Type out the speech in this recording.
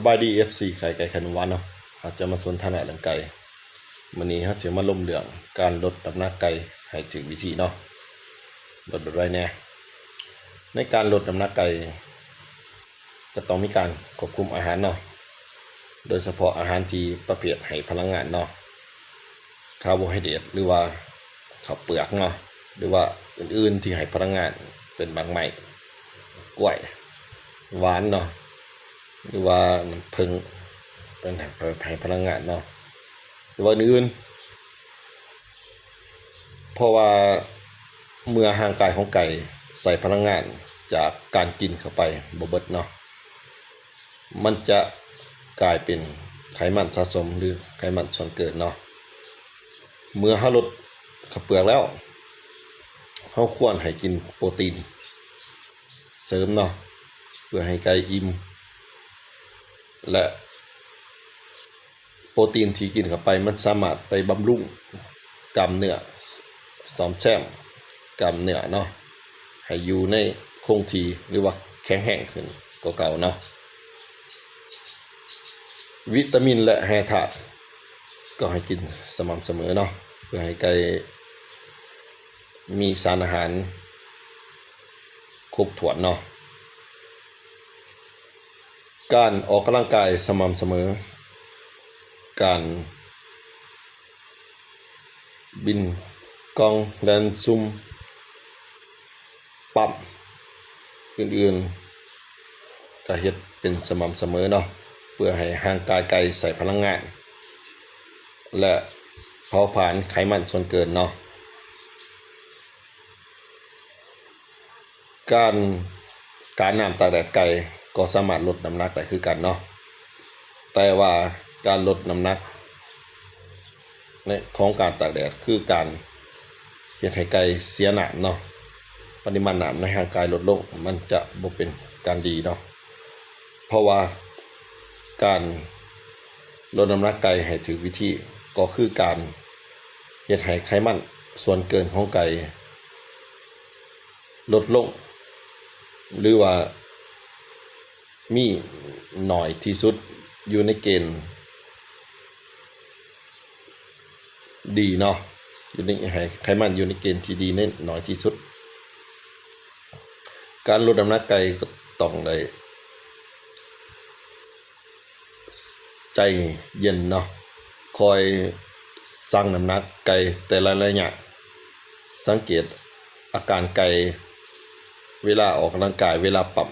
บายดี FC ไก่ขนมหวานเนาะอาจจะมาสนทนาเรื่องไก่มื้อนี้เราจะมาล้มเรื่องการลดน้ำหนักไก่ให้ถึงวิธีเนาะลดได้แน่ในการลดน้ำหนักไก่ก็ต้องมีการควบคุมอาหารเนาะโดยเฉพาะอาหารที่ประเภทให้พลังงานเนาะคาร์โบไฮเดรตหรือว่าข้าวเปลือกเนาะหรือว่าอื่นๆที่ให้พลังงานเป็นบางไม้กล้วยหวานเนาะหรือว่าน้ำผึ้งเป็นให้พลังงานเนาะหรือว่าอื่นเพราะว่าเมื่อร่างกายของไก่ใส่พลังงานจากการกินเข้าไปบ่เบิดเนาะมันจะกลายเป็นไขมันสะสมหรือไขมันส่วนเกินเนาะเมื่อเราลดข้าวเปลือกแล้วเราควรให้กินโปรตีนเสริมเนาะเพื่อให้ไก่อิ่มและโปรตีนที่กินเข้าไปมันสามารถไปบำรุงกล้ามเนื้อซ่อมแซมกล้ามเนื้อเนาะให้อยู่ในคงที่หรือว่าแข็งแรงขึ้นกว่าเก่าเนาะวิตามินและแร่ธาตุก็ให้กินสม่ำเสมอเนาะเพื่อให้ไก่มีสารอาหารครบถ้วนเนาะการออกกำลังกายสม่ำเสมอการบินกองแลนซุ่มปั๊มอื่นๆก็เฮ็ดเป็นสม่ำเสมอเนาะเพื่อให้ร่างกายไก่ใส่พลังงานและเผาผลาญไขมันส่วนเกินเนาะการน้ำตากแดดไก่ก็สามารถลดน้ำหนักได้คือกันเนาะแต่ว่าการลดน้ำหนักในของการตากแดดคือการเฮ็ดให้ไก่เสียน้ำเนาะปริมาณน้ำในร่างกายลดลงมันจะบ่เป็นการดีเนาะเพราะว่าการลดน้ำหนักไก่ให้ถูกวิธีก็คือการเฮ็ดให้ไขมันส่วนเกินของไก่ลดลงหรือว่ามีน้อยที่สุดอยู่ในเกณฑ์ดีเนาะอยู่ในให้ไขมันอยู่ในเกณฑ์ที่ดีเน้นน้อยที่สุดการลดน้ำหนักไก่ก็ต้องได้ใจเย็นเนาะคอยสั่งน้ำหนักไก่แต่ละระยะสังเกตอาการไก่เวลาออกกำลังกายเวลาปรับ